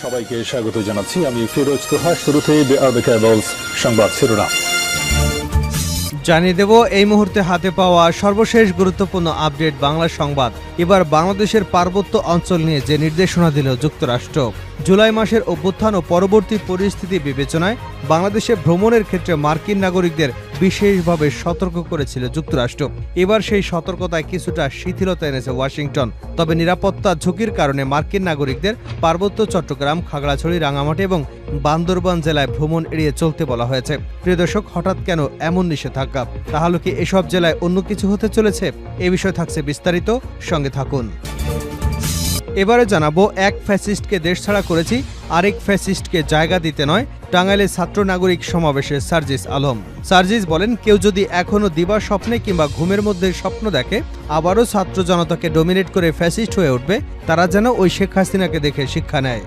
সবাইকে স্বাগত জানাচ্ছি। আমি ফিরোজ তোহা। শুরুতেই সংবাদ শিরোনাম জানিয়ে দেব এই মুহূর্তে হাতে পাওয়া সর্বশেষ গুরুত্বপূর্ণ আপডেট বাংলা সংবাদ। এবার বাংলাদেশের পার্বত্য অঞ্চল নিয়ে যে নির্দেশনা দিল যুক্তরাষ্ট্র। জুলাই মাসের অভ্যুত্থান ও পরবর্তী পরিস্থিতি বিবেচনায় বাংলাদেশে ভ্রমণের ক্ষেত্রে মার্কিন নাগরিকদের বিশেষভাবে সতর্ক করেছিল যুক্তরাষ্ট্র। এবার সেই সতর্কতায় কিছুটা শিথিলতা এনেছে ওয়াশিংটন। তবে নিরাপত্তা ঝুঁকির কারণে মার্কিন নাগরিকদের পার্বত্য চট্টগ্রাম, খাগড়াছড়ি, রাঙামাটি এবং বান্দরবান জেলায় ভ্রমণ এড়িয়ে চলতে বলা হয়েছে। প্রিয় দর্শক, হঠাৎ কেন এমন নিষেধাজ্ঞা? তাহলে কি এসব জেলায় অন্য কিছু হতে চলেছে? এ বিষয়ে থাকছে বিস্তারিত, সঙ্গে থাকুন। এবারে জানাবো, এক ফ্যাসিস্টকে দেশ ছাড়া করেছি, আরেক ফ্যাসিস্টকে জায়গা দিতে নয়। টাঙ্গাইলে ছাত্র নাগরিক সমাবেশে সার্জিস আলম। সার্জিস বলেন, কেউ যদি এখনো দিবা স্বপ্নে কিংবা ঘুমের মধ্যে স্বপ্ন দেখে আবারও ছাত্র জনতাকে ডমিনেট করে ফ্যাসিস্ট হয়ে উঠবে, তারা যেন ওই শেখ হাসিনাকে দেখে শিক্ষা নেয়।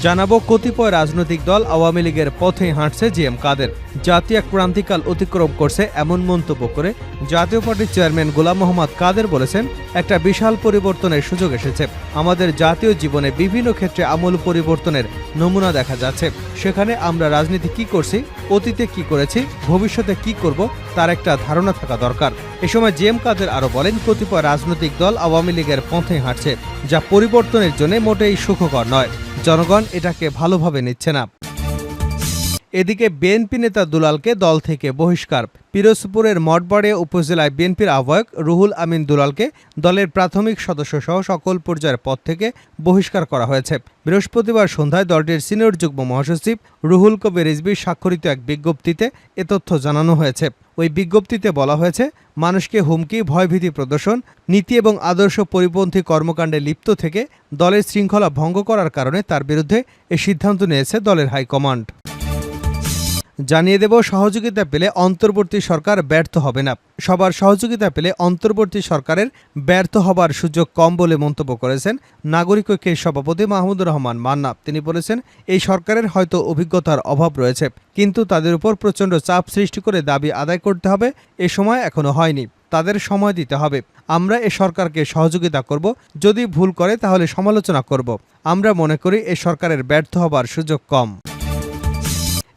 জানাবো, কতিপয় রাজনৈতিক দল আওয়ামী লীগের পথে হাঁটছে জিএম কাদের। জাতীয় এক ক্রান্তিকাল অতিক্রম করছে এমন মন্তব্য করে জাতীয় পার্টির চেয়ারম্যান গোলাম মোহাম্মদ কাদের বলেছেন, একটা বিশাল পরিবর্তনের সুযোগ এসেছে। আমাদের জাতীয় জীবনে বিভিন্ন ক্ষেত্রে আমূল পরিবর্তনের নমুনা দেখা যাচ্ছে। সেখানে আমরা রাজনীতি কি করছি, অতীতে কি করেছি, ভবিষ্যতে কি করব, তার একটা ধারণা থাকা দরকার। এ সময় জিএম কাদের আরো বলেন, কতিপয় রাজনৈতিক দল আওয়ামী লীগের পথে হাঁটছে, যা পরিবর্তনের জন্য মোটেই সুখকর নয়। জনগণ এটাকে ভালোভাবে নিচ্ছে না। এদিকে বিএনপি নেতা দুলালকে দল থেকে বহিষ্কার। পিরোজপুরের মঠবাড়ে উপজেলায় বিএনপির আহ্বায়ক রুহুল আমিন দুলালকে দলের প্রাথমিক সদস্যসহ সকল পর্যায়ের পদ থেকে বহিষ্কার করা হয়েছে। বৃহস্পতিবার সন্ধ্যায় দলটির সিনিয়র যুগ্ম মহাসচিব রুহুল কবির রিজভী স্বাক্ষরিত এক বিজ্ঞপ্তিতে এ তথ্য জানানো হয়েছে। ওই বিজ্ঞপ্তিতে বলা হয়েছে, মানুষকে হুমকি, ভয়ভীতি প্রদর্শন, নীতি এবং আদর্শ পরিপন্থী কর্মকাণ্ডে লিপ্ত থেকে দলের শৃঙ্খলা ভঙ্গ করার কারণে তার বিরুদ্ধে এ সিদ্ধান্ত নিয়েছে দলের হাইকমান্ড। জানিয়ে দেব, সহযোগিতা পেলে অন্তর্বর্তী সরকার ব্যর্থ হবে না। সবার সহযোগিতা পেলে অন্তর্বর্তী সরকারের ব্যর্থ হবার সুযোগ কম বলে মন্তব্য করেছেন নাগরিক ঐক্যের সভাপতি মাহমুদুর রহমান মান্না। তিনি বলেছেন, এই সরকারের হয়তো অভিজ্ঞতার অভাব রয়েছে, কিন্তু তাদের উপর প্রচণ্ড চাপ সৃষ্টি করে দাবি আদায় করতে হবে, এ সময় এখনো হয়নি। তাদের সময় দিতে হবে। আমরা এ সরকারকে সহযোগিতা করব, যদি ভুল করে তাহলে সমালোচনা করব। আমরা মনে করি এ সরকারের ব্যর্থ হবার সুযোগ কম।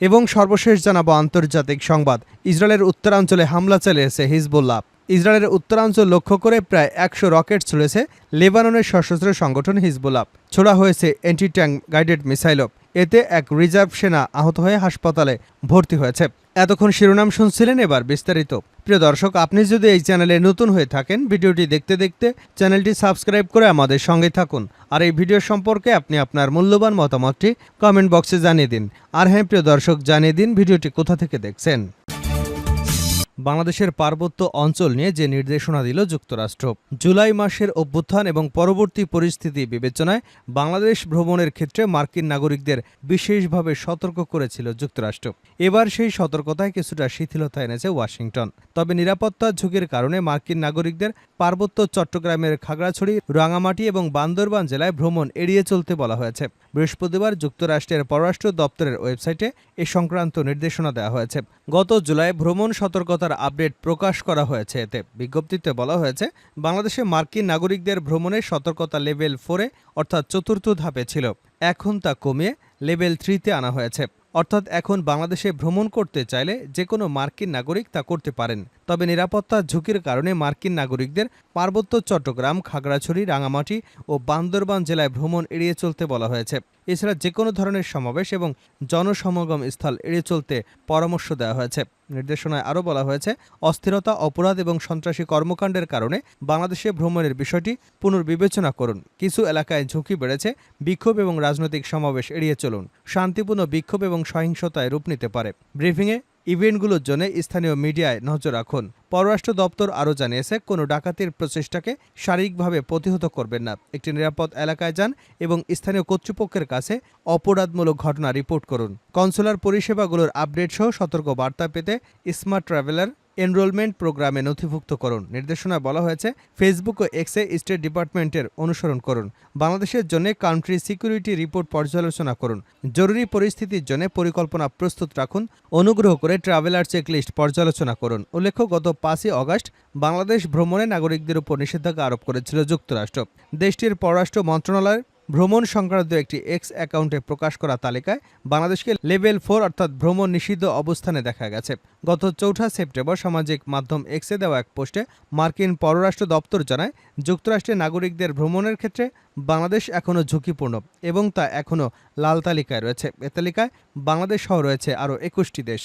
এবং সর্বশেষ জানাবো আন্তর্জাতিক সংবাদ। ইসরায়েলের উত্তরাঞ্চলে হামলা চালিয়েছে হিজবুল্লাহ। ইসরায়েলের উত্তরাঞ্চল লক্ষ্য করে প্রায় 100 রকেট ছুড়েছে লেবাননের সশস্ত্র সংগঠন হিজবুল্লাহ। ছোড়া হয়েছে অ্যান্টি ট্যাঙ্ক গাইডেড মিসাইলও। এতে এক রিজার্ভ সেনা আহত হয়ে হাসপাতালে ভর্তি হয়েছে। এতক্ষণ শিরোনাম শুনছিলেন, এবার বিস্তারিত। প্রিয় দর্শক, আপনি যদি এই চ্যানেলে নতুন হয়ে থাকেন, ভিডিওটি দেখতে দেখতে চ্যানেলটি সাবস্ক্রাইব করে আমাদের সঙ্গে থাকুন। আর এই ভিডিও সম্পর্কে আপনি আপনার মূল্যবান মতামতটি কমেন্ট বক্সে জানিয়ে দিন। আর হ্যাঁ প্রিয় দর্শক, জানিয়ে দিন ভিডিওটি কোথা থেকে দেখছেন। বাংলাদেশের পার্বত্য অঞ্চল নিয়ে যে নির্দেশনা দিল যুক্তরাষ্ট্র। জুলাই মাসের অভ্যুত্থান এবং পরবর্তী পরিস্থিতি বিবেচনায় বাংলাদেশ ভ্রমণের ক্ষেত্রে মার্কিন নাগরিকদের বিশেষভাবে সতর্ক করেছিল যুক্তরাষ্ট্র। এবার সেই সতর্কতায় কিছুটা শিথিলতা এনেছে ওয়াশিংটন। তবে নিরাপত্তা ঝুঁকির কারণে মার্কিন নাগরিকদের পার্বত্য চট্টগ্রামের খাগড়াছড়ি, রাঙামাটি এবং বান্দরবান জেলায় ভ্রমণ এড়িয়ে চলতে বলা হয়েছে। বৃহস্পতিবার যুক্তরাষ্ট্রের পররাষ্ট্র দপ্তরের ওয়েবসাইটে এ সংক্রান্ত নির্দেশনা দেওয়া হয়েছে। গত জুলাই ভ্রমণ সতর্কতার আপডেট প্রকাশ করা হয়েছে। এতে বিজ্ঞপ্তিতে বলা হয়েছে, বাংলাদেশে মার্কিন নাগরিকদের ভ্রমণের সতর্কতা লেভেল 4-এ অর্থাৎ চতুর্থ ধাপে ছিল। এখন তা কমিয়ে লেভেল 3-তে আনা হয়েছে। অর্থাৎ এখন বাংলাদেশে ভ্রমণ করতে চাইলে যে কোনো মার্কিন নাগরিক তা করতে পারেন। তবে নিরাপত্তা ঝুঁকির কারণে মার্কিন নাগরিকদের পার্বত্য চট্টগ্রাম, খাগড়াছড়ি, রাঙামাটি ও বান্দরবান জেলায় ভ্রমণ এড়িয়ে চলতে বলা হয়েছে। এছাড়া যে কোনো ধরনের সমাবেশ এবং জনসমাগম স্থল এড়িয়ে চলতে পরামর্শ দেওয়া হয়েছে। নির্দেশনায় আরও বলা হয়েছে, অস্থিরতা, অপরাধ এবং সন্ত্রাসী কর্মকাণ্ডের কারণে বাংলাদেশে ভ্রমণের বিষয়টি পুনর্বিবেচনা করুন। কিছু এলাকায় ঝুঁকি বেড়েছে, বিক্ষোভ এবং রাজনৈতিক সমাবেশ এড়িয়ে চলুন। শান্তিপূর্ণ বিক্ষোভ এবং সহিংসতায় রূপ নিতে পারে। ব্রিফিংয়ে ইভেন্টগুলোর জন্য স্থানীয় মিডিয়ায় নজর রাখুন। পররাষ্ট্র দপ্তর আরও জানিয়েছে, কোনো ডাকাতির প্রচেষ্টাকে শারীরিকভাবে প্রতিহত করবেন না। একটি নিরাপদ এলাকায় যান এবং স্থানীয় কর্তৃপক্ষের কাছে অপরাধমূলক ঘটনা রিপোর্ট করুন। কনসুলার পরিষেবাগুলোর আপডেট সহ সতর্ক বার্তা পেতে স্মার্ট ট্রাভেলার এনরোলমেন্ট প্রোগ্রামে নথিভুক্ত করুন। নির্দেশনায় বলা হয়েছে, ফেসবুক ও এক্সে স্টেট ডিপার্টমেন্টের অনুসরণ করুন। বাংলাদেশের জন্য কান্ট্রি সিকিউরিটি রিপোর্ট পর্যালোচনা করুন। জরুরি পরিস্থিতির জন্য পরিকল্পনা প্রস্তুত রাখুন। অনুগ্রহ করে ট্রাভেলার চেকলিস্ট পর্যালোচনা করুন। উল্লেখ্য, গত 5 আগস্ট বাংলাদেশ ভ্রমণে নাগরিকদের উপর নিষেধাজ্ঞা আরোপ করেছিল যুক্তরাষ্ট্র। দেশটির পররাষ্ট্র মন্ত্রণালয় ভ্রমণ সংক্রান্ত একটি এক্স অ্যাকাউন্টে প্রকাশ করা তালিকায় বাংলাদেশকে লেভেল 4 অর্থাৎ ভ্রমণ নিষিদ্ধ অবস্থানে দেখা গেছে। গত 4 সেপ্টেম্বর সামাজিক মাধ্যম এক্সে দেওয়া এক পোস্টে মার্কিন পররাষ্ট্র দপ্তর জানায়, যুক্তরাষ্ট্রের নাগরিকদের ভ্রমণের ক্ষেত্রে বাংলাদেশ এখনও ঝুঁকিপূর্ণ এবং তা এখনও লাল তালিকায় রয়েছে। এ তালিকায় বাংলাদেশ সহ রয়েছে আরও 21টি দেশ।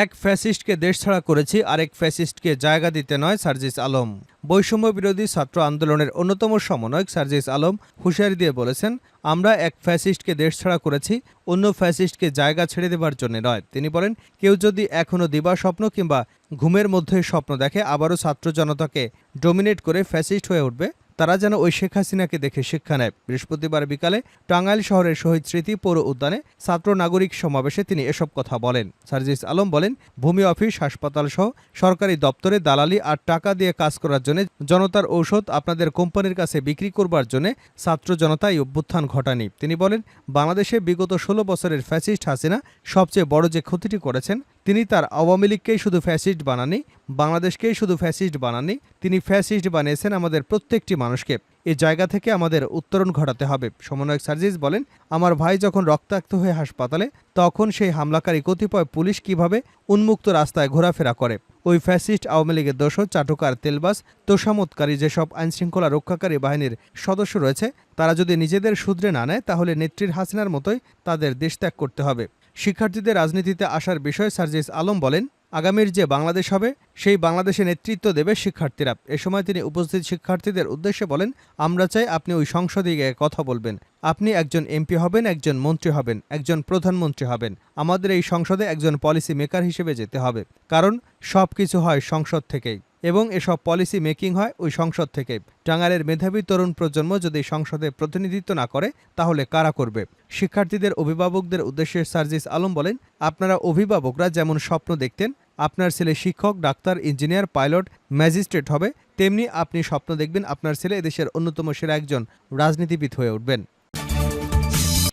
এক ফ্যাসিস্টকে দেশছাড়া করেছি, আরেক ফ্যাসিস্টকে জায়গা দিতে নয়, সার্জিস আলম। বৈষম্য বিরোধী ছাত্র আন্দোলনের অন্যতম সমন্বয়ক সার্জিস আলম হুঁশিয়ারি দিয়ে বলেছেন, আমরা এক ফ্যাসিস্টকে দেশছাড়া করেছি, অন্য ফ্যাসিস্টকে জায়গা ছেড়ে দেবার জন্য নয়। তিনি বলেন, কেউ যদি এখনও দিবা স্বপ্ন কিংবা ঘুমের মধ্যে স্বপ্ন দেখে আবারও ছাত্র জনতাকে ডোমিনেট করে ফ্যাসিস্ট হয়ে উঠবে, তারা যেন ওই শেখ হাসিনাকে দেখে শিক্ষা নেয়। বৃহস্পতিবার বিকালে টাঙ্গাইল শহরের শহীদ স্মৃতি পৌর উদ্যানে ছাত্র নাগরিক সমাবেশে তিনি এসব কথা বলেন। সার্জিস আলম বলেন, ভূমি অফিস, হাসপাতাল সহ সরকারি দপ্তরে দালালি আর টাকা দিয়ে কাজ করার জন্য জনতার ঔষধ আপনাদের কোম্পানির কাছে বিক্রি করবার জন্য ছাত্র জনতা এই অভ্যুত্থান ঘটানি। তিনি বলেন, বাংলাদেশে বিগত 16 বছরের ফ্যাসিস্ট হাসিনা সবচেয়ে বড় যে ক্ষতিটি করেছেন, তিনি তার আওয়ামী লীগকেই শুধু ফ্যাসিস্ট বানাননি, বাংলাদেশকেই শুধু ফ্যাসিস্ট বানাননি, তিনি ফ্যাসিস্ট বানিয়েছেন আমাদের প্রত্যেকটি মানুষকে। এই জায়গা থেকে আমাদের উত্তরণ ঘটাতে হবে। সমন্বয়ক সার্জিস বলেন, আমার ভাই যখন রক্তাক্ত হয়ে হাসপাতালে, তখন সেই হামলাকারী কতিপয় পুলিশ কিভাবে উন্মুক্ত রাস্তায় ঘোরাফেরা করে। ওই ফ্যাসিস্ট আওয়ামী লীগের দোষর, চাটুকার, তেলবাজ, তোষামতকারী যেসব আইনশৃঙ্খলা রক্ষাকারী বাহিনীর সদস্য রয়েছে, তারা যদি নিজেদের শুধরে না নেয়, তাহলে নেত্রীর হাসিনার মতোই তাদের দেশত্যাগ করতে হবে। শিক্ষার্থীদের রাজনীতিতে আসার বিষয়ে সার্জিস আলম বলেন, আগামীর যে বাংলাদেশ হবে, সেই বাংলাদেশে নেতৃত্ব দেবে শিক্ষার্থীরা। এ সময় তিনি উপস্থিত শিক্ষার্থীদের উদ্দেশ্যে বলেন, আমরা চাই আপনি ওই সংসদে গিয়ে কথা বলবেন। আপনি একজন এমপি হবেন, একজন মন্ত্রী হবেন, একজন প্রধানমন্ত্রী হবেন। আমাদের এই সংসদে একজন পলিসি মেকার হিসেবে যেতে হবে, কারণ সব কিছু হয় সংসদ থেকেই এবং এসব পলিসি মেকিং হয় ওই সংসদ থেকে। টাঙ্গাইলের মেধাবী তরুণ প্রজন্ম যদি সংসদে প্রতিনিধিত্ব না করে, তাহলে কারা করবে? শিক্ষার্থীদের অভিভাবকদের উদ্দেশ্যে সার্জিস আলম বলেন, আপনারা অভিভাবকরা যেমন স্বপ্ন দেখতেন আপনার ছেলে শিক্ষক, ডাক্তার, ইঞ্জিনিয়ার, পাইলট, ম্যাজিস্ট্রেট হবে, তেমনি আপনি স্বপ্ন দেখবেন আপনার ছেলে এদেশের অন্যতম সেরা একজন রাজনীতিবিদ হয়ে উঠবেন।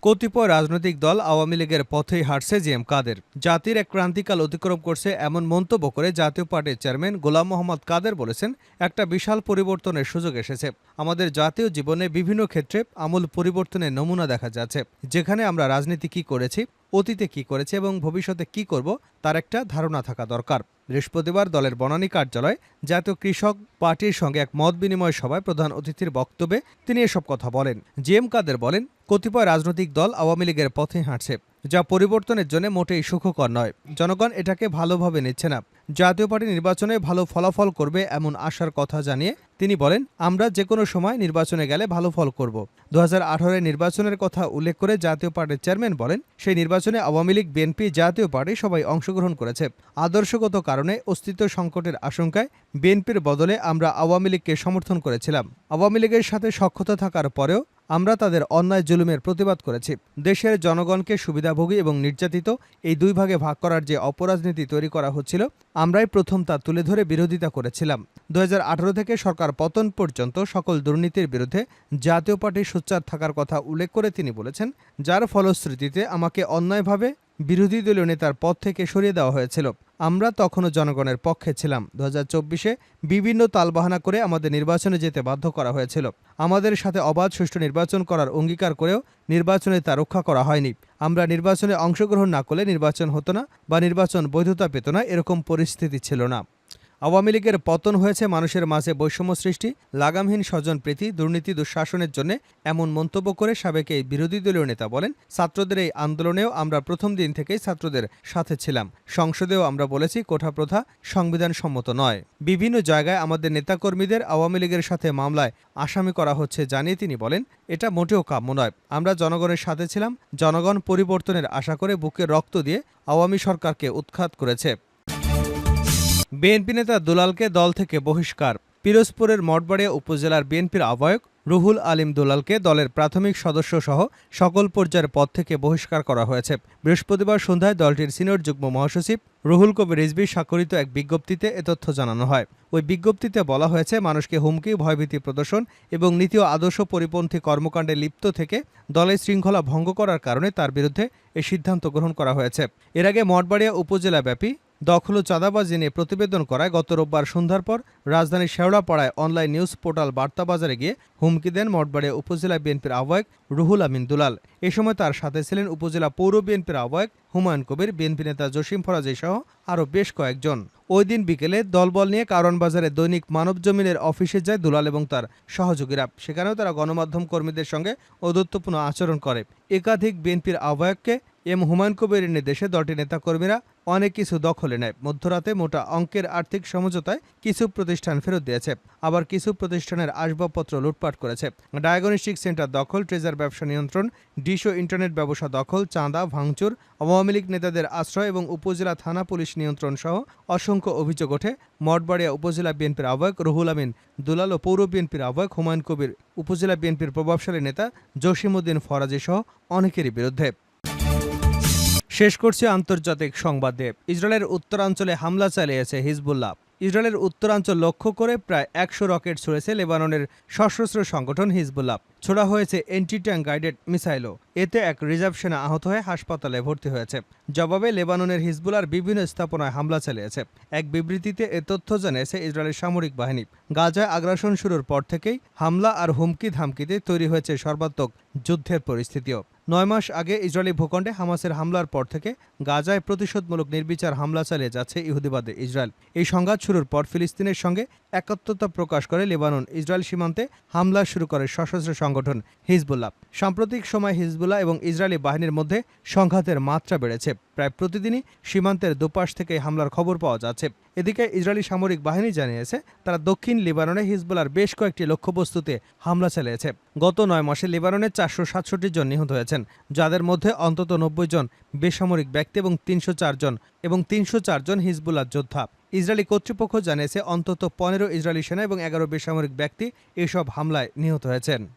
কতিপয় রাজনৈতিক দল আওয়ামী লীগের পথেই হাঁটছে জিএম কাদের। জাতির এক ক্রান্তিকাল অতিক্রম করছে এমন মন্তব্য করে জাতীয় পার্টির চেয়ারম্যান গোলাম মোহাম্মদ কাদের বলেছেন, একটা বিশাল পরিবর্তনের সুযোগ এসেছে। আমাদের জাতীয় জীবনে বিভিন্ন ক্ষেত্রে আমূল পরিবর্তনের নমুনা দেখা যাচ্ছে। যেখানে আমরা রাজনীতি কি করেছি, অতীতে কি করেছে এবং ভবিষ্যতে কি করব, তার একটা ধারণা থাকা দরকার। বৃহস্পতিবার দলের বনানী কার্যালয়ে জাতীয় কৃষক পার্টির সঙ্গে এক মত বিনিময় সভায় প্রধান অতিথির বক্তব্যে তিনি এসব কথা বলেন। জিএম কাদের বলেন, কতিপয় রাজনৈতিক দল আওয়ামী লীগের পথে হাঁটছে, যা পরিবর্তনের জন্য মোটেই সুখকর নয়। জনগণ এটাকে ভালোভাবে নিচ্ছে না। জাতীয় পার্টি নির্বাচনে ভালো ফলাফল করবে এমন আশার কথা জানিয়ে তিনি বলেন, আমরা যে কোনো সময় নির্বাচনে গেলে ভালো ফল করব। 2018 নির্বাচনের কথা উল্লেখ করে জাতীয় পার্টির চেয়ারম্যান বলেন, সেই নির্বাচনে আওয়ামী লীগ, বিএনপি, জাতীয় পার্টি সবাই অংশগ্রহণ করেছে। আদর্শগত কারণে অস্তিত্ব সংকটের আশঙ্কায় বিএনপির বদলে আমরা আওয়ামী লীগকে সমর্থন করেছিলাম। আওয়ামী লীগের সাথে সখ্যতা থাকার পরেও আমরা তাদের অন্যায় জুলুমের প্রতিবাদ করেছি। দেশের জনগণকে সুবিধাভোগী এবং নির্যাতিত এই দুই ভাগে ভাগ করার যে অপরাজনীতি তৈরি করা হচ্ছিল, আমরাই প্রথম তা তুলে ধরে বিরোধিতা করেছিলাম। 2018 থেকে সরকার পতন পর্যন্ত সকল দুর্নীতির বিরুদ্ধে জাতীয় পার্টি সোচ্চার থাকার কথা উল্লেখ করে তিনি বলেছেন, যার ফলশ্রুতিতে আমাকে অন্যায়ভাবে বিরোধী দলীয় নেতার পদ থেকে সরিয়ে দেওয়া হয়েছিল। আমরা তখনও জনগণের পক্ষে ছিলাম। 2024-এ বিভিন্ন তালবাহানা করে আমাদের নির্বাচনে যেতে বাধ্য করা হয়েছিল। আমাদের সাথে অবাধ সুষ্ঠু নির্বাচন করার অঙ্গীকার করেও নির্বাচনে তা রক্ষা করা হয়নি। আমরা নির্বাচনে অংশগ্রহণ না করলে নির্বাচন হতো না বা নির্বাচন বৈধতা পেত না, এরকম পরিস্থিতি ছিল না। আওয়ামী লীগের পতন হয়েছে মানুষের মাঝে বৈষম্য সৃষ্টি, লাগামহীন স্বজনপ্রীতি, দুর্নীতি, দুঃশাসনের জন্য এমন মন্তব্য করে সাবেক এই বিরোধী দলীয় নেতা বলেন, ছাত্রদের এই আন্দোলনেও আমরা প্রথম দিন থেকেই ছাত্রদের সাথে ছিলাম। সংসদেও আমরা বলেছি, কোঠা প্রথা সংবিধান সম্মত নয়। বিভিন্ন জায়গায় আমাদের নেতাকর্মীদের আওয়ামী লীগের সাথে মামলায় আসামি করা হচ্ছে জানিয়ে তিনি বলেন, এটা মোটেও কাম্য নয়। আমরা জনগণের সাথে ছিলাম। জনগণ পরিবর্তনের আশা করে বুকে রক্ত দিয়ে আওয়ামী সরকারকে উৎখাত করেছে। বিএনপি নেতা দুলালকে দল থেকে বহিষ্কার। পিরোজপুরের মঠবাড়িয়া উপজেলার বিএনপির আহ্বায়ক রুহুল আলিম দুলালকে দলের প্রাথমিক সদস্য সহ সকল পর্যায়ের পদ থেকে বহিষ্কার করা হয়েছে। বৃহস্পতিবার সন্ধ্যায় দলটির সিনিয়র যুগ্ম মহাসচিব রুহুল কবির রিজভী স্বাক্ষরিত এক বিজ্ঞপ্তিতে এ তথ্য জানানো হয়। ওই বিজ্ঞপ্তিতে বলা হয়েছে, মানুষকে হুমকি, ভয়ভীতি প্রদর্শন এবং নীতি ও আদর্শ পরিপন্থী কর্মকাণ্ডে লিপ্ত থেকে দলের শৃঙ্খলা ভঙ্গ করার কারণে তার বিরুদ্ধে এই সিদ্ধান্ত গ্রহণ করা হয়েছে। এর আগে মঠবাড়িয়া উপজেলাব্যাপী দখল ও চাঁদাবাজি নিয়ে প্রতিবেদন করায় গত রোববার সন্ধ্যার পর রাজধানীর শেওড়াপাড়ায় অনলাইন নিউজ পোর্টাল বার্তা বাজারে গিয়ে হুমকি দেন মঠবাড়িয়া উপজেলা বিএনপির আহ্বায়ক রুহুল আমিন দুলাল। এ সময় তার সাথে ছিলেন উপজেলা পৌর বিএনপির আহ্বায়ক হুমায়ুন কবির, বিএনপি নেতা জসিম ফরাজি সহ আরও বেশ কয়েকজন। ওই দিন বিকেলে দলবল নিয়ে কারওয়ান বাজারে দৈনিক মানবজমিনের অফিসে যায় দুলাল এবং তার সহযোগীরা। সেখানেও তারা গণমাধ্যম কর্মীদের সঙ্গে ঔদ্ধত্যপূর্ণ আচরণ করে। একাধিক বিএনপির আহ্বায়ককে হুমায়ুন কবিরের নির্দেশে দলটির নেতাকর্মীরা অনেক কিছু দখলে নেয়। মধ্যরাতে মোটা অঙ্কের আর্থিক সমঝোতায় কিছু প্রতিষ্ঠান ফেরত দিয়েছে, আবার কিছু প্রতিষ্ঠানের আসবাবপত্র লুটপাট করেছে। ডায়াগনস্টিক সেন্টার দখল, ট্রেজার ব্যবসা নিয়ন্ত্রণ, ডিশ ও ইন্টারনেট ব্যবসা দখল, চাঁদা, ভাঙচুর, আওয়ামী লীগ নেতাদের আশ্রয় এবং উপজেলা থানা পুলিশ নিয়ন্ত্রণ সহ অসংখ্য অভিযোগ ওঠে মঠবাড়িয়া উপজেলা বিএনপির আহ্বায়ক রুহুল আমিন দুলাল ও পৌর বিএনপির আহ্বায়ক হুমায়ুন কবির, উপজেলা বিএনপির প্রভাবশালী নেতা জসিমউদ্দিন ফরাজি সহ অনেকেরই বিরুদ্ধে। শেষ করছে আন্তর্জাতিক সংবাদ দিয়ে। ইসরায়েলের উত্তরাঞ্চলে হামলা চালিয়েছে হিজবুল্লাহ। ইসরায়েলের উত্তরাঞ্চল লক্ষ্য করে প্রায় ১০০ রকেট ছুড়েছে লেবাননের সশস্ত্র সংগঠন হিজবুল্লাহ। ছোড়া হয়েছে এন্টি ট্যাঙ্ক গাইডেড মিসাইলও। এতে এক রিজার্ভ সেনা আহত হয়ে হাসপাতালে ভর্তি হয়েছে। জবাবে লেবাননের হিজবুল্লাহর বিভিন্ন স্থাপনায় হামলা চালিয়েছে। এক বিবৃতিতে এ তথ্য জানিয়েছে ইসরায়েলের সামরিক বাহিনী। গাজায় আগ্রাসন শুরুর পর থেকেই হামলা আর হুমকি ধামকিতে তৈরি হয়েছে সর্বাত্মক যুদ্ধের পরিস্থিতিও। ৯ মাস আগে ইসরায়েলি ভূখণ্ডে হামাসের হামলার পর থেকে গাজায় প্রতিশোধমূলক নির্বিচার হামলা চালিয়ে যাচ্ছে ইহুদিবাদী ইসরায়েল। এই সংঘাত শুরুর পর ফিলিস্তিনের সঙ্গে একাত্মতা প্রকাশ করে লেবানন ইসরায়েল সীমান্তে হামলা শুরু করে সশস্ত্র সংগঠন হিজবুল্লাহ। সাম্প্রতিক সময় হিজবুল্লাহ এবং ইসরায়েলি বাহিনীর মধ্যে সংঘাতের মাত্রা বেড়েছে। প্রায় প্রতিদিনই সীমান্তের দুপাশ থেকে হামলার খবর পাওয়া যাচ্ছে। এদিকে ইসরায়েলি সামরিক বাহিনী জানিয়েছে তারা দক্ষিণ লেবাননে হিজবুল্লাহর বেশ কয়েকটি লক্ষ্যবস্তুতে হামলা চালিয়েছে। গত ৯ মাসে লেবাননে ৪৬৭ জন নিহত হয়েছেন, যাদের মধ্যে অন্তত ৯০ জন বেসামরিক ব্যক্তি এবং ৩০৪ জন হিজবুল্লাহ যোদ্ধা। ইসরায়েলি কর্তৃপক্ষ জানিয়েছে অন্তত ১৫ ইসরায়েলি সেনা এবং ১১ বেসামরিক ব্যক্তি এসব হামলায় নিহত হয়েছেন।